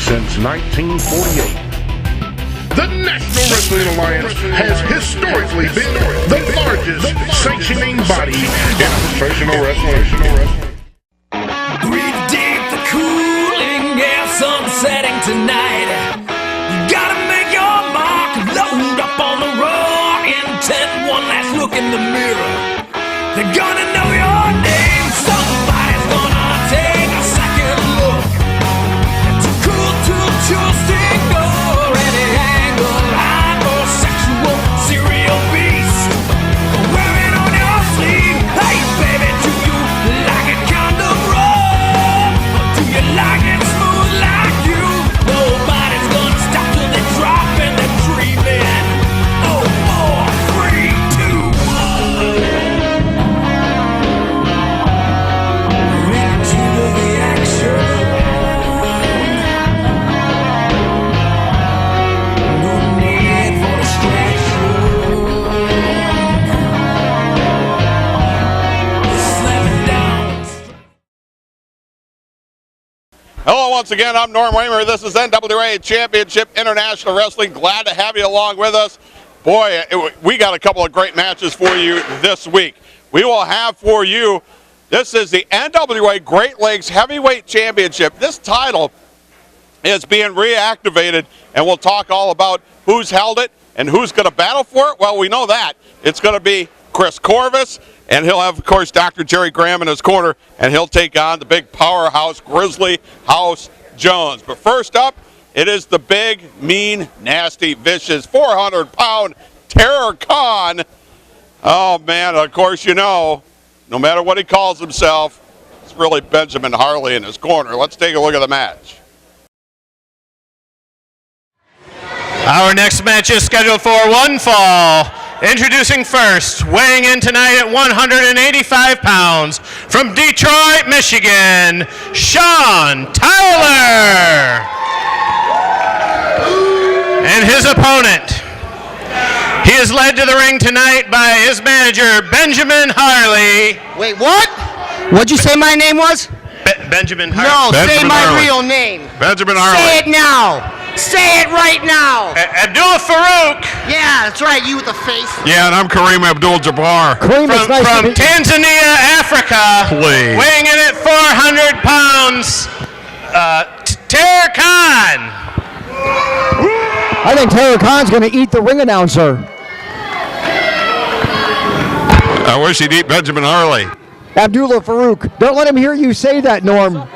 since 1948. The National Wrestling Alliance has historically been the largest sanctioning body in professional wrestling. Breathe deep, the cooling air, sun setting tonight. You gotta make your mark, load up on the raw intent. One last look in the mirror. They're gonna know your name. Somebody's gonna take a second look. Too cool to choose to ignore any angle. Hypersexual serial beast wearing on your sleeve. Hey baby, do you like it kind of rough? Or do you like it smooth like you? Nobody's gonna stop till they drop and they're dreaming. Oh, 4, 3, 2, 1. Into the action. No need for distraction. Slamming down. Hello once again, I'm Norm Waymer. This is NWA Championship International Wrestling. Glad to have you along with us. Boy, we got a couple of great matches for you this week. We will have for you, this is the NWA Great Lakes Heavyweight Championship. This title is being reactivated, and we'll talk all about who's held it and who's going to battle for it. Well, we know that. It's going to be Kris Korvis, and he'll have, of course, Dr. Jerry Graham in his corner, and he'll take on the big powerhouse Grizzly House Jones. But first up, it is the big, mean, nasty, vicious 400-pound Terror Khan. Oh, man, of course, you know, no matter what he calls himself, it's really Benjamin Harley in his corner. Let's take a look at the match. Our next match is scheduled for one fall. Introducing first, weighing in tonight at 185 pounds, from Detroit, Michigan, Sean Tyler. And his opponent. He is led to the ring tonight by his manager, Benjamin Harley. Wait, what? What'd you say my name was? Benjamin Harley. No, say Benjamin my Harley. real name. Benjamin Harley. Say it now. Say it right now. Abdullah Farouk. Yeah, that's right, you with the face. Yeah, and I'm Kareem Abdul-Jabbar. From Tanzania, Africa. Please. Weighing in at 400 pounds, Terror Khan. I think Terror Khan's going to eat the ring announcer. I wish he'd eat Benjamin Harley. Abdullah Farouk. Don't let him hear you say that, Norm.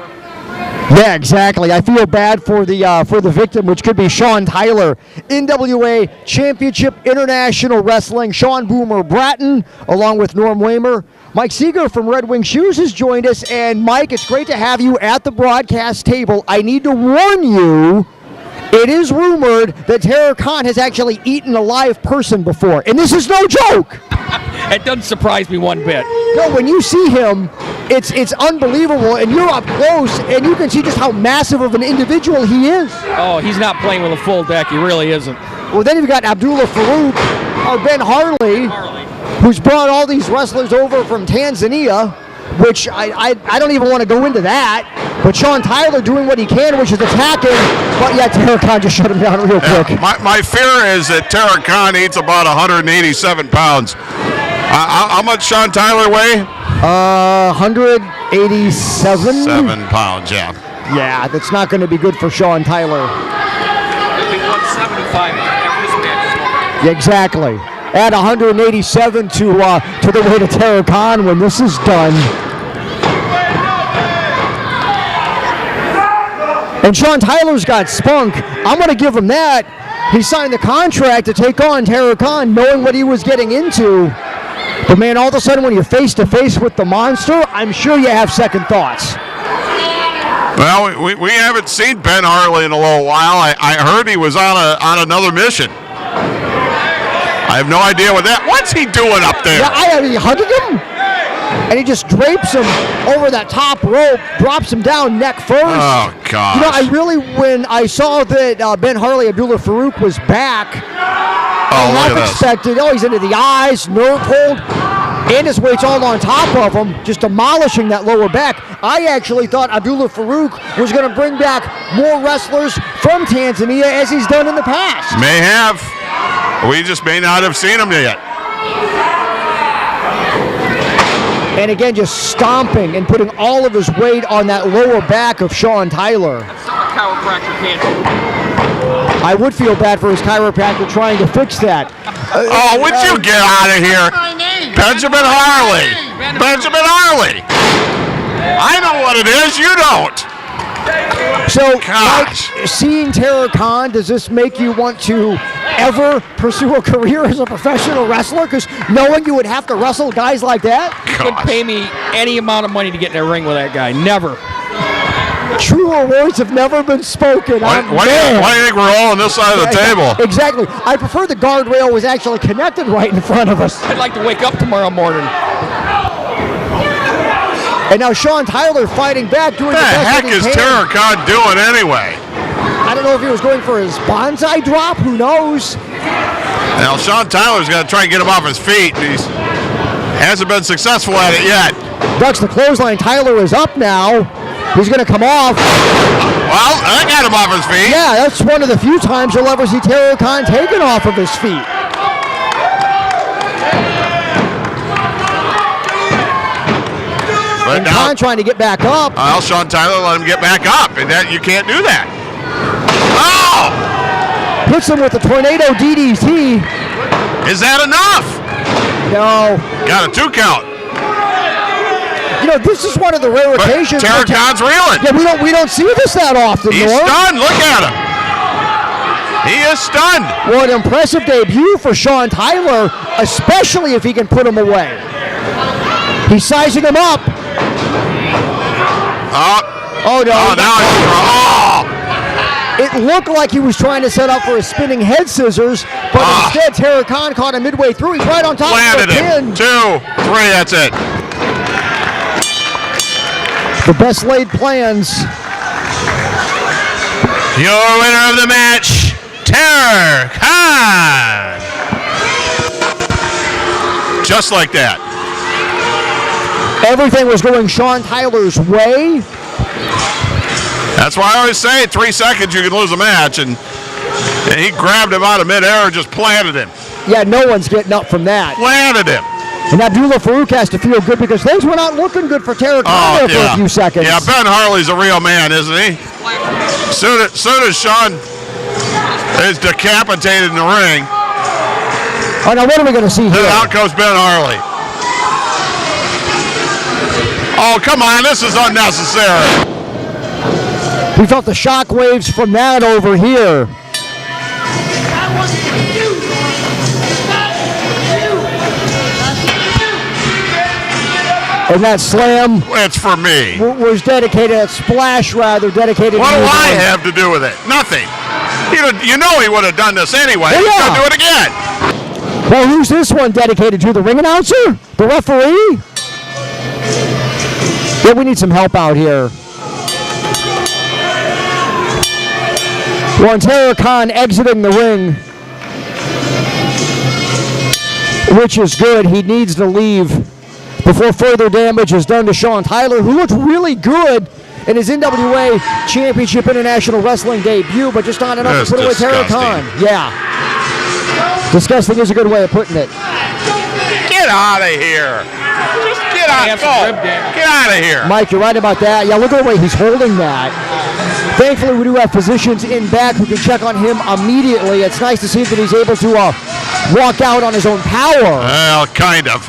Yeah, exactly. I feel bad for the victim, which could be Sean Tyler. NWA Championship International Wrestling. Sean Boomer Bratton, along with Norm Waymer. Mike Seeger from Red Wing Shoes has joined us. And Mike, it's great to have you at the broadcast table. I need to warn you, it is rumored that Terror Khan has actually eaten a live person before. And this is no joke. It doesn't surprise me one bit. No, when you see him, it's unbelievable, and you're up close, and you can see just how massive of an individual he is. Oh, he's not playing with a full deck. He really isn't. Well, then you've got Abdullah Farouk, or Ben Harley, who's brought all these wrestlers over from Tanzania, which I don't even want to go into that. But Sean Tyler doing what he can, which is attacking, but yeah, Terror Khan just shut him down real quick. My fear is that Terror Khan eats about 187 pounds. How much Sean Tyler weigh? 187. 7 pounds, yeah. Yeah, that's not going to be good for Sean Tyler. He'll be 175 after this match. Yeah, exactly. Add 187 to the weight of Terror Khan when this is done. And Sean Tyler's got spunk. I'm going to give him that. He signed the contract to take on Terror Khan, knowing what he was getting into. But man, all of a sudden when you're face to face with the monster, I'm sure you have second thoughts. Well, we haven't seen Ben Harley in a little while. I heard he was on another mission. I have no idea what that. What's he doing up there? Yeah, he hugging him, and he just drapes him over that top rope, drops him down neck first. Oh gosh! You know, when I saw that Ben Harley, Abdullah Farouk was back, I half expected. Oh, he's into the eyes, nerve hold, and his weight's all on top of him, just demolishing that lower back. I actually thought Abdullah Farouk was going to bring back more wrestlers from Tanzania as he's done in the past. May have. We just may not have seen him yet. And again, just stomping and putting all of his weight on that lower back of Sean Tyler. That's something a chiropractor can't do. I would feel bad for his chiropractor trying to fix that. Oh, would you get out of here? Benjamin Harley. Benjamin Harley. I know what it is. You don't. So, Gosh. Mike, seeing Tara Khan, does this make you want to ever pursue a career as a professional wrestler? Because knowing you would have to wrestle guys like that? You could pay me any amount of money to get in a ring with that guy. Never. Truer words have never been spoken. Why do you think we're all on this side of the table? Exactly. I prefer the guardrail was actually connected right in front of us. I'd like to wake up tomorrow morning. And now Sean Tyler fighting back, doing What the the best heck that he is can. Tara Khan doing anyway? I don't know if he was going for his bonsai drop. Who knows? Now, Sean Tyler's got to try and get him off his feet. He hasn't been successful at it yet. Ducks the clothesline. Tyler is up now. He's going to come off. Well, that got him off his feet. Yeah, that's one of the few times you'll ever see Tara Khan taken off of his feet. But And now, Khan trying to get back up. well, Sean Tyler let him get back up, and that you can't do that. Oh! Hits him with the tornado DDT. Is that enough? No. Got a 2 count. You know, this is one of the rare But occasions. Tara where Khan's reeling. Yeah, we don't see this that often, He's Norm. stunned. Look at him. He is stunned. Well, an impressive debut for Sean Tyler, especially if he can put him away. He's sizing him up. Oh, no. Oh, now he's oh! It looked like he was trying to set up for a spinning head scissors, but instead Tara Khan caught him midway through. He's right on top Landed of the him. pin. 2, 3, that's it. The best laid plans. Your winner of the match, Tara Khan. Just like that. Everything was going Sean Tyler's way. That's why I always say 3 seconds you can lose a match, and he grabbed him out of midair and just planted him. Yeah, no one's getting up from that. Planted him. And Abdullah Farouk has to feel good because things were not looking good for Tara Khan there for a few seconds. Yeah, Ben Harley's a real man, isn't he? Soon as Sean is decapitated in the ring, Oh, now what are we going to see here? out goes Ben Harley. Oh, come on, this is unnecessary. We felt the shock waves from that over here. And that slam It's for me. was dedicated, that splash rather, dedicated What to do you, I Norm. have to do with it? Nothing. You know he would have done this anyway. Well, He's yeah. going to do it again. Well, who's this one dedicated to? The ring announcer? The referee? Yeah, we need some help out here. Well, Tara Khan exiting the ring, which is good. He needs to leave before further damage is done to Sean Tyler, who looked really good in his NWA Championship International Wrestling debut, but just not enough That's to put away Tara disgusting. Khan. Yeah. Disgusting is a good way of putting it. Get out of here. Just get out. Go. Get out of here. Mike, you're right about that. Yeah, look at the way he's holding that. Thankfully, we do have physicians in back who can check on him immediately. It's nice to see that he's able to walk out on his own power. Well, kind of.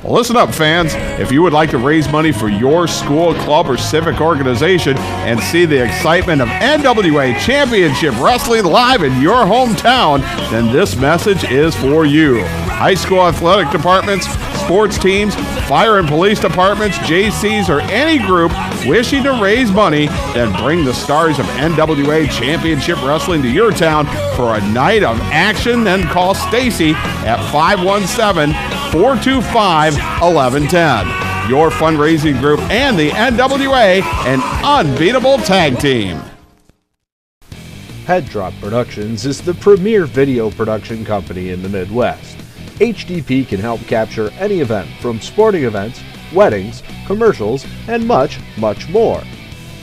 Well, listen up, fans. If you would like to raise money for your school, club, or civic organization and see the excitement of NWA Championship Wrestling live in your hometown, then this message is for you. High school athletic departments, sports teams, fire and police departments, JCs, or any group wishing to raise money, then bring the stars of NWA Championship Wrestling to your town for a night of action. Then call Stacy at 517-425-1110. Your fundraising group and the NWA, an unbeatable tag team. Head Drop Productions is the premier video production company in the Midwest. HDP can help capture any event from sporting events, weddings, commercials, and much, much more.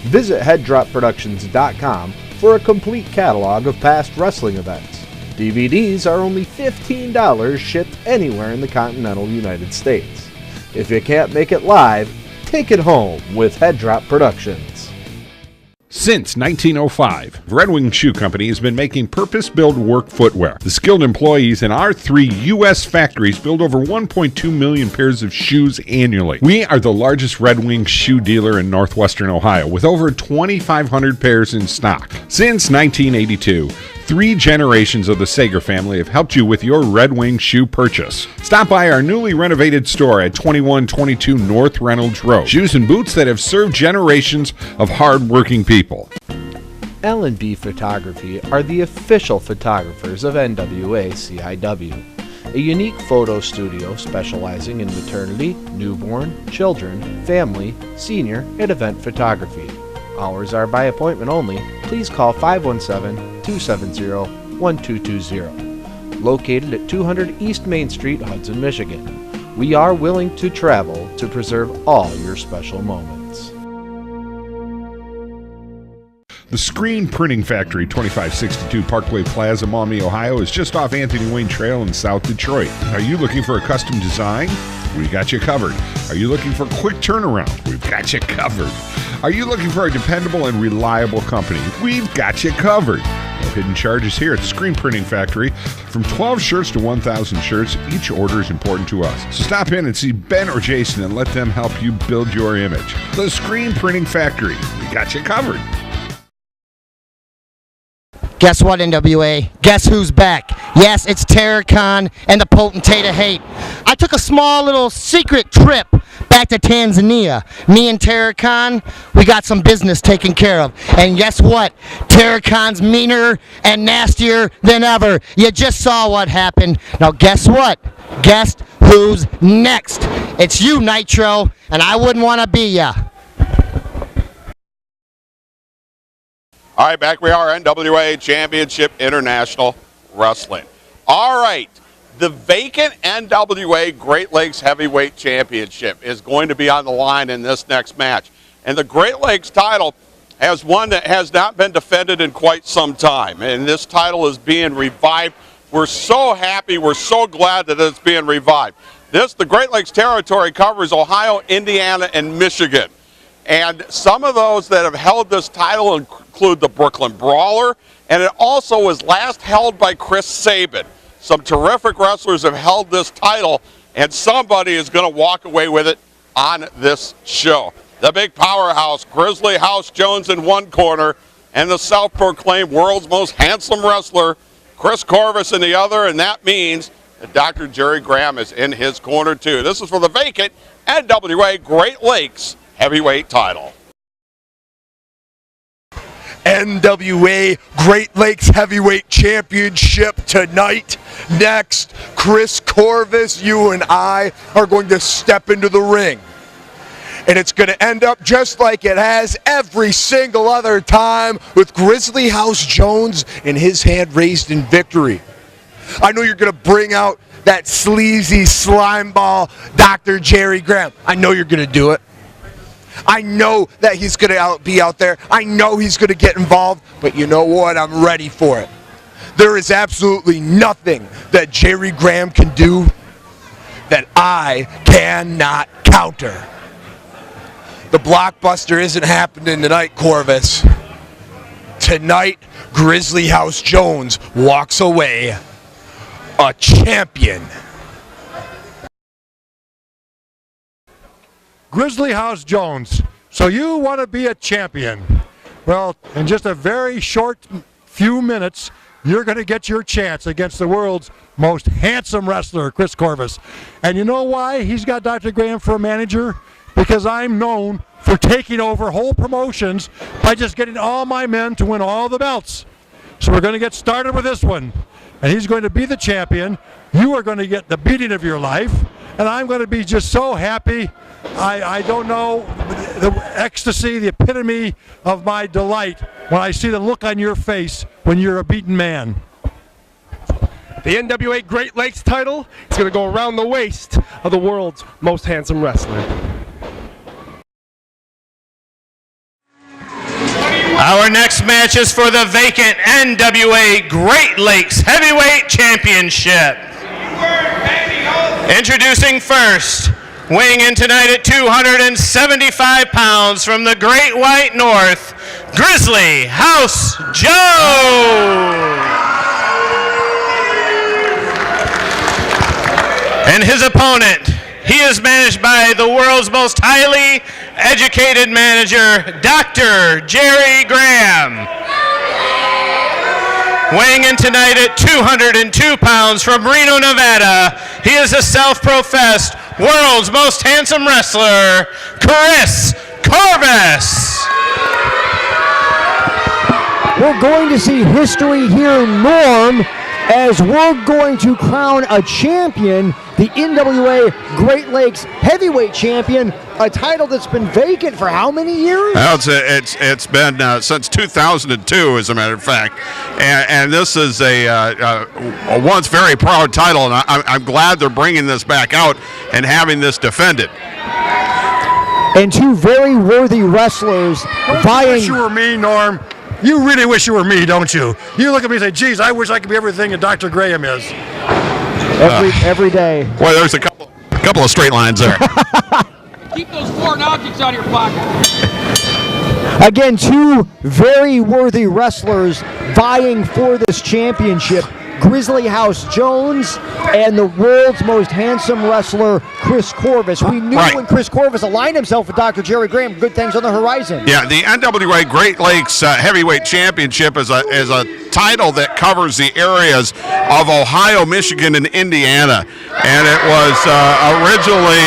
Visit headdropproductions.com for a complete catalog of past wrestling events. DVDs are only $15 shipped anywhere in the continental United States. If you can't make it live, take it home with Head Drop Productions. Since 1905, Red Wing Shoe Company has been making purpose-built work footwear. The skilled employees in our 3 U.S. factories build over 1.2 million pairs of shoes annually. We are the largest Red Wing shoe dealer in northwestern Ohio, with over 2,500 pairs in stock. Since 1982, 3 generations of the Sager family have helped you with your Red Wing shoe purchase. Stop by our newly renovated store at 2122 North Reynolds Road. Shoes and boots that have served generations of hard-working people. L&B Photography are the official photographers of NWA-CIW, a unique photo studio specializing in maternity, newborn, children, family, senior, and event photography. Hours are by appointment only. Please call 517-270-1220. Located at 200 East Main Street, Hudson, Michigan. We are willing to travel to preserve all your special moments. The Screen Printing Factory, 2562 Parkway Plaza, Maumee, Ohio, is just off Anthony Wayne Trail in South Detroit. Are you looking for a custom design? We got you covered. Are you looking for a quick turnaround? We've got you covered. Are you looking for a dependable and reliable company? We've got you covered. No hidden charges here at the Screen Printing Factory. From 12 shirts to 1,000 shirts, each order is important to us. So stop in and see Ben or Jason and let them help you build your image. The Screen Printing Factory. We got you covered. Guess what, NWA? Guess who's back? Yes, it's Terracon and the Potentate of Hate. I took a small little secret trip back to Tanzania. Me and Terracon, we got some business taken care of. And guess what? Terracon's meaner and nastier than ever. You just saw what happened. Now guess what? Guess who's next? It's you, Nitro, and I wouldn't want to be ya. All right, back we are, NWA Championship International Wrestling. All right, the vacant NWA Great Lakes Heavyweight Championship is going to be on the line in this next match. And the Great Lakes title has one that has not been defended in quite some time. And this title is being revived. We're so happy, we're so glad that it's being revived. The Great Lakes territory covers Ohio, Indiana, and Michigan. And some of those that have held this title include the Brooklyn Brawler, and it also was last held by Kris Sabin. Some terrific wrestlers have held this title, and somebody is going to walk away with it on this show. The big powerhouse, Grizzly House Jones in one corner, and the self-proclaimed world's most handsome wrestler, Kris Korvis in the other, and that means that Dr. Jerry Graham is in his corner too. This is for the vacant NWA Great Lakes Heavyweight title. NWA Great Lakes Heavyweight Championship tonight. Next, Kris Korvis, you and I are going to step into the ring. And it's going to end up just like it has every single other time, with Grizzly House Jones and his hand raised in victory. I know you're going to bring out that sleazy slime ball Dr. Jerry Graham. I know you're going to do it. I know that he's going to be out there. I know he's going to get involved, but you know what? I'm ready for it. There is absolutely nothing that Jerry Graham can do that I cannot counter. The blockbuster isn't happening tonight, Korvis. Tonight, Grizzly House Jones walks away a champion. Grizzly House Jones, so you want to be a champion. Well, in just a very short few minutes, you're going to get your chance against the world's most handsome wrestler, Kris Korvis. And you know why he's got Dr. Graham for a manager? Because I'm known for taking over whole promotions by just getting all my men to win all the belts. So we're going to get started with this one. And he's going to be the champion. You are going to get the beating of your life. And I'm going to be just so happy. I don't know, the ecstasy, the epitome of my delight when I see the look on your face when you're a beaten man. the NWA Great Lakes title is going to go around the waist of the world's most handsome wrestler. Our next match is for the vacant NWA Great Lakes Heavyweight Championship. Introducing first, weighing in tonight at 275 pounds from the Great White North, Grizzly House Joe. And his opponent, he is managed by the world's most highly educated manager, Dr. Jerry Graham. Weighing in tonight at 202 pounds from Reno, Nevada, he is a self-professed world's most handsome wrestler, Kris Korvis. We're going to see history here, Norm, as we're going to crown a champion, the NWA Great Lakes Heavyweight Champion, a title that's been vacant for how many years? Well, it's been since 2002, as a matter of fact, and this is a once very proud title, and I'm glad they're bringing this back out and having this defended. And two very worthy wrestlers vying. You wish you were me, Norm. You really wish you were me, don't you? You look at me and say, geez, I wish I could be everything that Dr. Graham is. Every day. Well, there's a couple of straight lines there. Keep those foreign objects out of your pocket. Again, two very worthy wrestlers vying for this championship. Grizzly House Jones and the world's most handsome wrestler, Kris Korvis. We knew when Kris Korvis aligned himself with Dr. Jerry Graham, good things on the horizon. Yeah, the NWA Great Lakes Heavyweight Championship is a title that covers the areas of Ohio, Michigan, and Indiana. And it was originally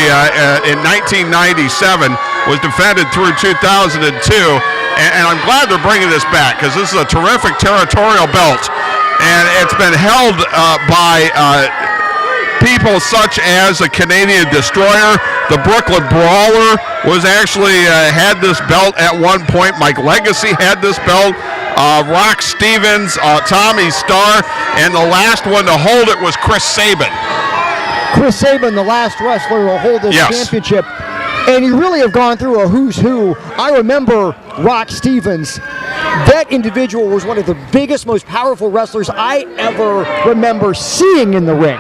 in 1997, was defended through 2002. And I'm glad they're bringing this back because this is a terrific territorial belt. And it's been held by people such as the Canadian Destroyer. The Brooklyn Brawler was actually had this belt at one point. Mike Legacy had this belt. Rock Stevens, Tommy Starr, and the last one to hold it was Chris Sabin. Chris Sabin, the last wrestler to hold this championship. And you really have gone through a who's who. I remember Rock Stevens. That individual was one of the biggest, most powerful wrestlers I ever remember seeing in the ring.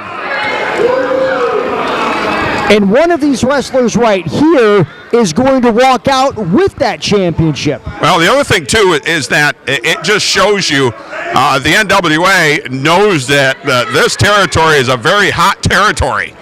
And one of these wrestlers right here is going to walk out with that championship. Well, the other thing, too, is that it just shows you the NWA knows that this territory is a very hot territory.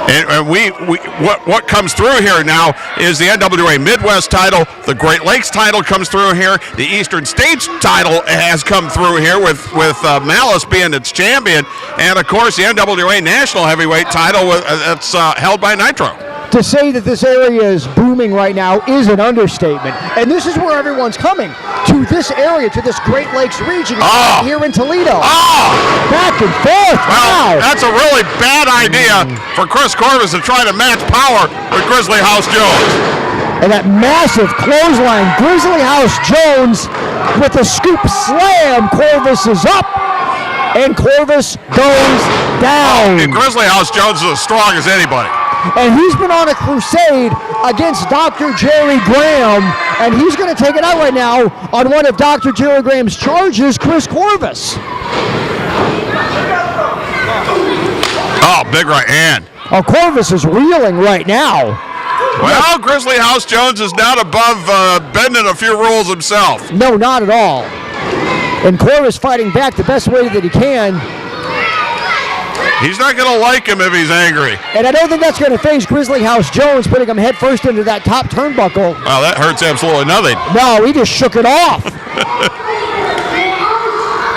And what comes through here now is the NWA Midwest title, the Great Lakes title comes through here, the Eastern States title has come through here with Malice being its champion, and of course the NWA National Heavyweight title that's held by Nitro. To say that this area is booming right now is an understatement. And this is where everyone's coming, to this area, to this Great Lakes region here in Toledo. Back and forth. Well, that's a really bad idea for Kris Korvis to try to match power with Grizzly House Jones. And that massive clothesline, Grizzly House Jones with a scoop slam. Korvis is up, and Korvis goes down. And Grizzly House Jones is as strong as anybody. And he's been on a crusade against Dr. Jerry Graham, and he's going to take it out right now on one of Dr. Jerry Graham's charges, Kris Korvis. Oh, big right hand. Oh, Korvis is reeling right now. Well, Grizzly House Jones is not above bending a few rules himself. No, not at all. And Korvis fighting back the best way that he can. He's not going to like him if he's angry. And I don't think that's going to phase Grizzly House Jones, putting him head first into that top turnbuckle. Well, that hurts absolutely nothing. No, he just shook it off.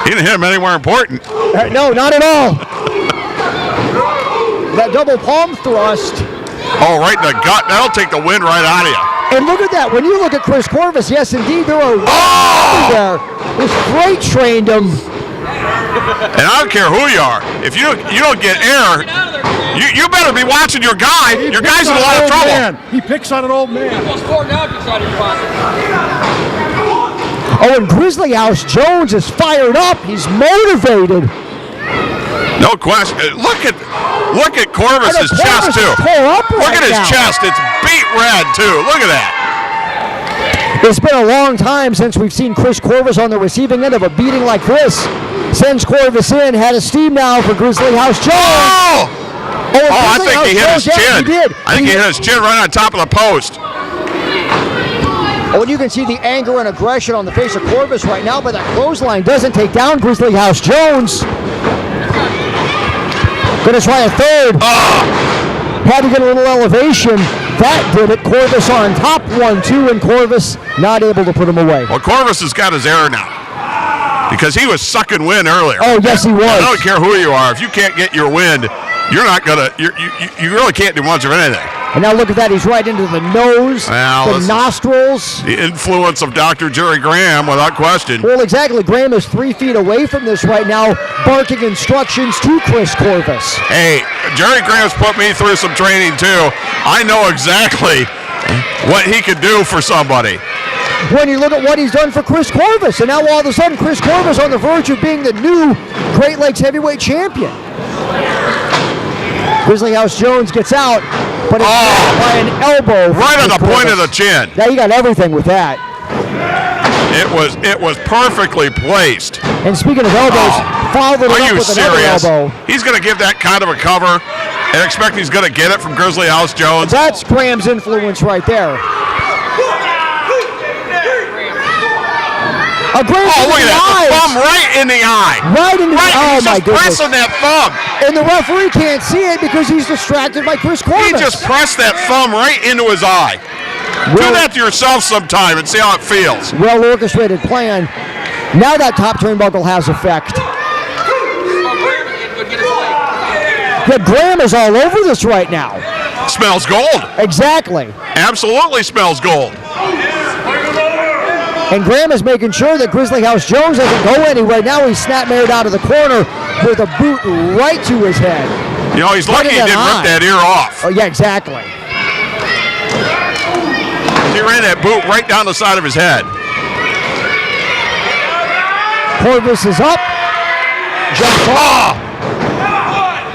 He didn't hit him anywhere important. No, not at all. That double palm thrust. Oh, right in the gut. That'll take the wind right out of you. And look at that. When you look at Kris Korvis, yes, indeed, there are there. This freight trained him. And I don't care who you are. If you don't get air, you better be watching your guy. Your guy's in a lot of trouble. He picks on an old man. Those foreign objects out of your pocket. Oh, and Grizzly House Jones is fired up. He's motivated. No question. Look at Korvis' chest too. Look at his chest. It's beat red too. Look at that. It's been a long time since we've seen Kris Korvis on the receiving end of a beating like this. Sends Korvis in. Had a steam now for Grizzly House Jones. Oh! I think he hit his chin. He did. I think he hit his chin right on top of the post. Oh, and you can see the anger and aggression on the face of Korvis right now, but that clothesline doesn't take down Grizzly House Jones. Gonna try a third. Had to get a little elevation. That did it. Korvis on top, 1-2, and Korvis not able to put him away. Well, Korvis has got his air now because he was sucking wind earlier. Oh, yes, he was. I don't care who you are. If you can't get your wind, you're not gonna. You really can't do much of anything. And now look at that. He's right into the nose, the nostrils. The influence of Dr. Jerry Graham, without question. Well, exactly. Graham is 3 feet away from this right now, barking instructions to Kris Korvis. Hey, Jerry Graham's put me through some training, too. I know exactly what he could do for somebody. When you look at what he's done for Kris Korvis, and now all of a sudden Kris Korvis on the verge of being the new Great Lakes heavyweight champion. Grizzly House Jones gets out, but it's by an elbow. Right on the point of the chin. Yeah, he got everything with that. It was perfectly placed. And speaking of elbows, followed it up with another elbow. He's going to give that kind of a cover and expect he's going to get it from Grizzly House Jones. That's Graham's influence right there. Look at that. The thumb right in the eye. Right in the eye. Oh, my goodness. He's just pressing that thumb. And the referee can't see it because he's distracted by Kris Korvis. He just pressed that thumb right into his eye. Do that to yourself sometime and see how it feels. Well orchestrated plan. Now that top turnbuckle has effect. Yeah, Graham is all over this right now. Smells gold. Exactly. Absolutely smells gold. And Graham is making sure that Grizzly House Jones doesn't go anywhere. Now he's snap-mared out of the corner with a boot right to his head. You know, he's lucky he didn't rip that ear off. Oh, yeah, exactly. He ran that boot right down the side of his head. Korvis is up. Jumps off.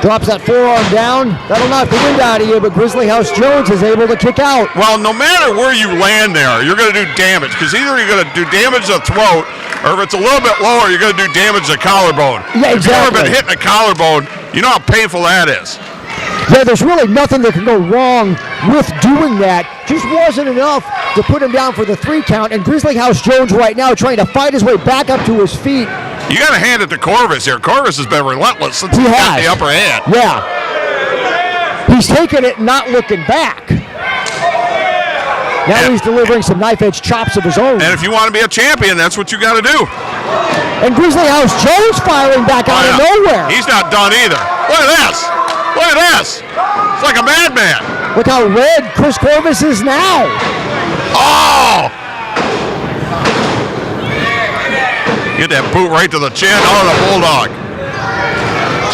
Drops that forearm down. That'll knock the wind out of you, but Grizzly House Jones is able to kick out. Well, no matter where you land there, you're going to do damage, because either you're going to do damage to the throat, or if it's a little bit lower, you're going to do damage to the collarbone. Yeah, exactly. If you've ever been hitting a collarbone, you know how painful that is. Yeah, there's really nothing that can go wrong with doing that. Just wasn't enough to put him down for the 3 count, and Grizzly House Jones right now trying to fight his way back up to his feet. You got to hand it to Korvis here. Korvis has been relentless since he got the upper hand. Yeah. He's taking it, not looking back. Now he's delivering some knife-edge chops of his own. And if you want to be a champion, that's what you got to do. And Grizzly House Jones firing back out of nowhere. He's not done either. Look at this. Look at this. It's like a madman. Look how red Kris Korvis is now. Oh! Get that boot right to the chin. Oh, the Bulldog.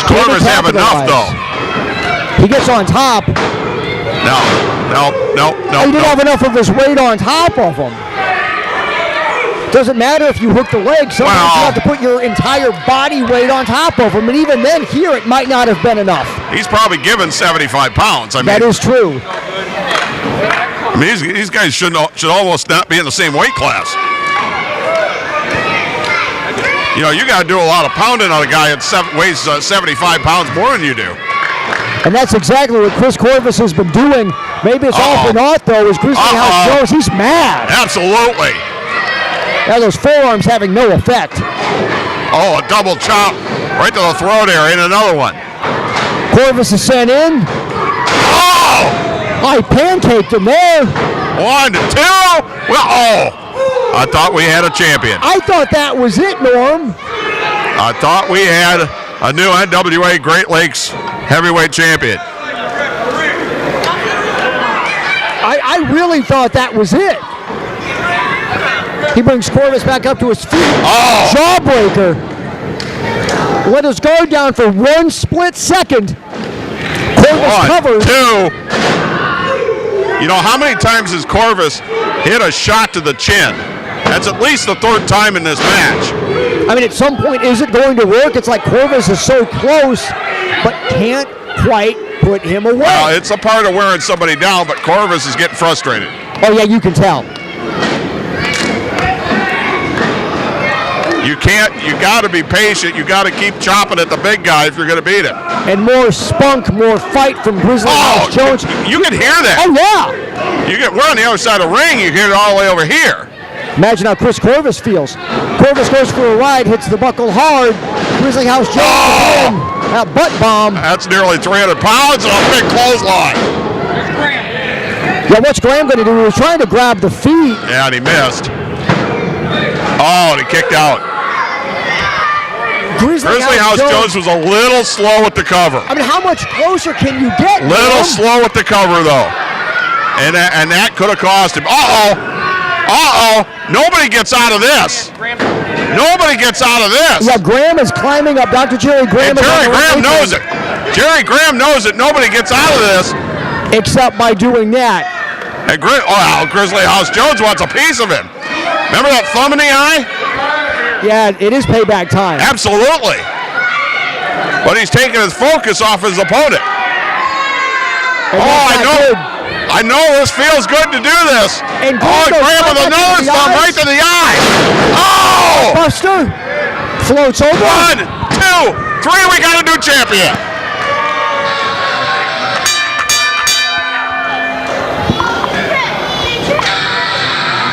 Korvis have enough, though. He gets on top. No. He didn't have enough of his weight on top of him. Doesn't matter if you hook the leg. Sometimes you have to put your entire body weight on top of him. And even then, here, it might not have been enough. He's probably given 75 pounds. I mean, that is true. I mean, these guys should almost not be in the same weight class. You know, you got to do a lot of pounding on a guy that weighs 75 pounds more than you do. And that's exactly what Kris Korvis has been doing. Maybe it's all for naught, though, as Grizzly House Jones, he's mad. Absolutely. Now those forearms having no effect. Oh, a double chop right to the throat area, and another one. Korvis is sent in. Oh! I pancaked him there. 1, 2. Well, I thought we had a champion. I thought that was it, Norm. I thought we had a new NWA Great Lakes heavyweight champion. I really thought that was it. He brings Korvis back up to his feet. Oh! Jawbreaker. Let his guard down for 1 split second. Korvis covers. 2. You know, how many times has Korvis hit a shot to the chin? That's at least the 3rd time in this match. I mean, at some point, is it going to work? It's like Korvis is so close, but can't quite put him away. Well, it's a part of wearing somebody down, but Korvis is getting frustrated. Oh, yeah, you can tell. You can't, you got to be patient. You got to keep chopping at the big guy if you're going to beat him. And more spunk, more fight from Grizzly House Jones. You can hear that. Oh, yeah. We're on the other side of the ring. You hear it all the way over here. Imagine how Chris Korvis feels. Korvis goes for a ride, hits the buckle hard. Grizzly House Jones a butt bomb. That's nearly 300 pounds and a big clothesline. Yeah, what's Graham going to do? He was trying to grab the feet. Yeah, and he missed. Oh, and he kicked out. Grizzly House Jones was a little slow with the cover. I mean, how much closer can you get? Little slow with the cover, though. And that could have cost him. Uh-oh. Nobody gets out of this. Nobody gets out of this. Yeah, Graham is climbing up. Dr. Jerry Graham. And Jerry Graham knows it. Jerry Graham knows it. Nobody gets out of this. Except by doing that. And Grizzly House Jones wants a piece of him. Remember that thumb in the eye? Yeah, it is payback time. Absolutely. But he's taking his focus off his opponent. I know this feels good to do this. And Graham with a nose thumb right to the eye. Oh! Buster floats over. 1, 2, 3, we got a new champion.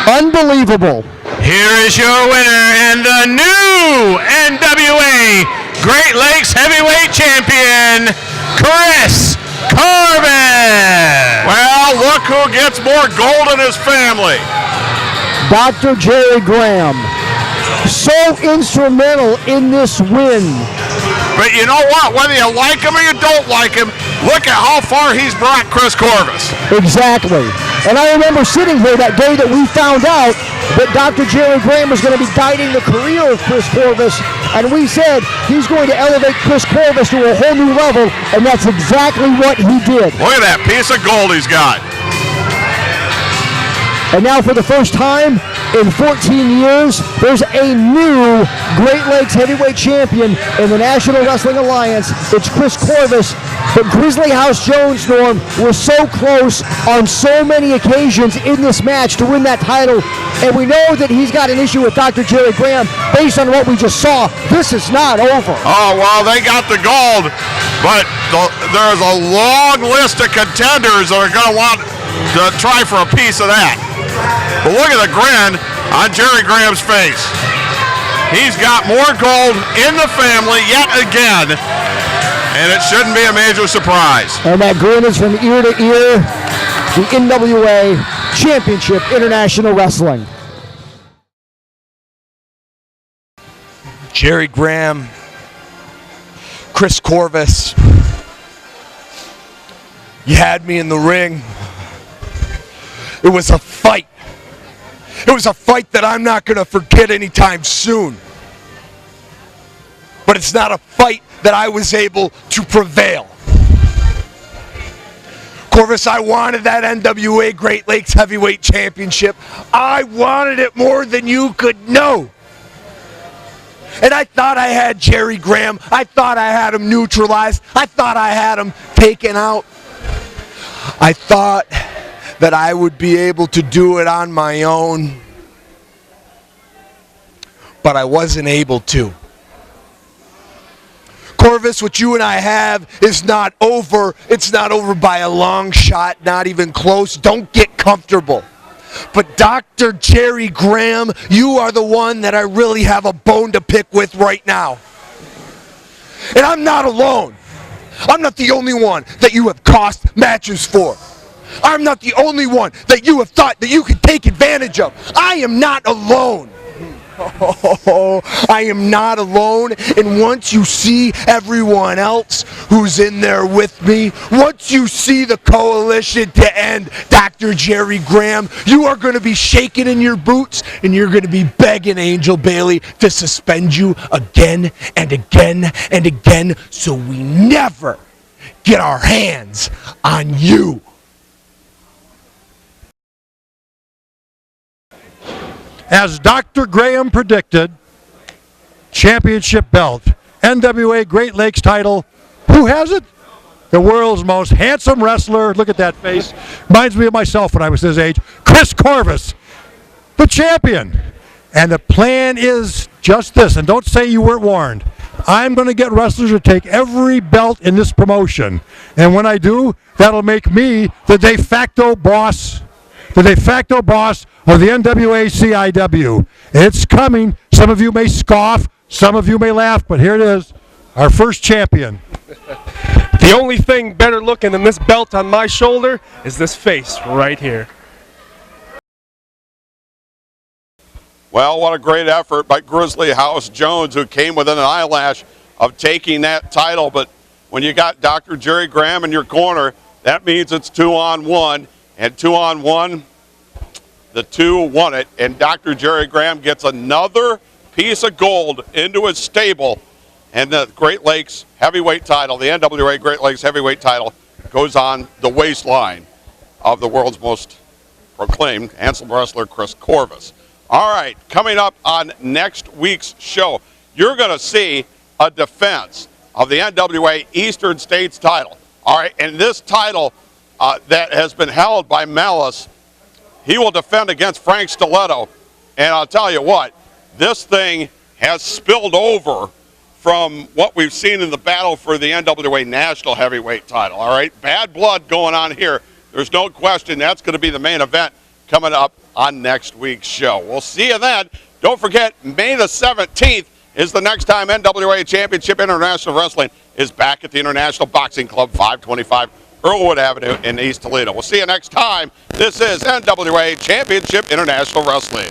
Unbelievable. Here is your winner and the new NWA Great Lakes Heavyweight Champion, Kris Korvis. Well, look who gets more gold in his family. Dr. Jerry Graham, so instrumental in this win. But you know what? Whether you like him or you don't like him, look at how far he's brought Kris Korvis. Exactly. And I remember sitting here that day that we found out that Dr. Jerry Graham was going to be guiding the career of Kris Korvis, and we said he's going to elevate Kris Korvis to a whole new level, and that's exactly what he did. Look at that piece of gold he's got. And now for the first time in 14 years, there's a new Great Lakes Heavyweight Champion in the National Wrestling Alliance. It's Kris Korvis. But Grizzly House Jones, Norm, was so close on so many occasions in this match to win that title. And we know that he's got an issue with Dr. Jerry Graham. Based on what we just saw, this is not over. Oh, well, they got the gold, but there's a long list of contenders that are going to want to try for a piece of that. But look at the grin on Jerry Graham's face. He's got more gold in the family yet again, and it shouldn't be a major surprise. And that grin is from ear to ear. The NWA Championship International Wrestling. Jerry Graham, Kris Korvis, you had me in the ring. It was a fight. It was a fight that I'm not going to forget anytime soon. But it's not a fight that I was able to prevail. Korvis, I wanted that NWA Great Lakes Heavyweight Championship. I wanted it more than you could know. And I thought I had Jerry Graham. I thought I had him neutralized. I thought I had him taken out. I thought that I would be able to do it on my own, but I wasn't able to. Korvis, what you and I have is not over. It's not over by a long shot, not even close. Don't get comfortable. But Dr. Jerry Graham, you are the one that I really have a bone to pick with right now. And I'm not alone. I'm not the only one that you have cost matches for. I'm not the only one that you have thought that you could take advantage of. I am not alone. Oh, I am not alone. And once you see everyone else who's in there with me, once you see the coalition to end Dr. Jerry Graham, you are going to be shaking in your boots and you're going to be begging Angel Bailey to suspend you again and again and again so we never get our hands on you. As Dr. Graham predicted, championship belt. NWA Great Lakes title. Who has it? The world's most handsome wrestler. Look at that face. Reminds me of myself when I was his age. Kris Korvis, the champion. And the plan is just this. And don't say you weren't warned. I'm going to get wrestlers to take every belt in this promotion. And when I do, that'll make me the de facto boss. The de facto boss of the NWA-CIW. It's coming. Some of you may scoff. Some of you may laugh. But here it is. Our first champion. The only thing better looking than this belt on my shoulder is this face right here. Well, what a great effort by Grizzly House Jones, who came within an eyelash of taking that title. But when you got Dr. Jerry Graham in your corner, that means it's 2-on-1. And 2-on-1, the two won it. And Dr. Jerry Graham gets another piece of gold into his stable. And the Great Lakes heavyweight title, the NWA Great Lakes heavyweight title, goes on the waistline of the world's most proclaimed handsome wrestler, Kris Korvis. All right, coming up on next week's show, you're going to see a defense of the NWA Eastern States title. All right, and this title that has been held by Malice, he will defend against Frank Toledo. And I'll tell you what, this thing has spilled over from what we've seen in the battle for the NWA National Heavyweight title. All right, bad blood going on here. There's no question that's going to be the main event coming up on next week's show. We'll see you then. Don't forget, May the 17th is the next time NWA Championship International Wrestling is back at the International Boxing Club, 525 Earlwood Avenue in East Toledo. We'll see you next time. This is NWA Championship International Wrestling.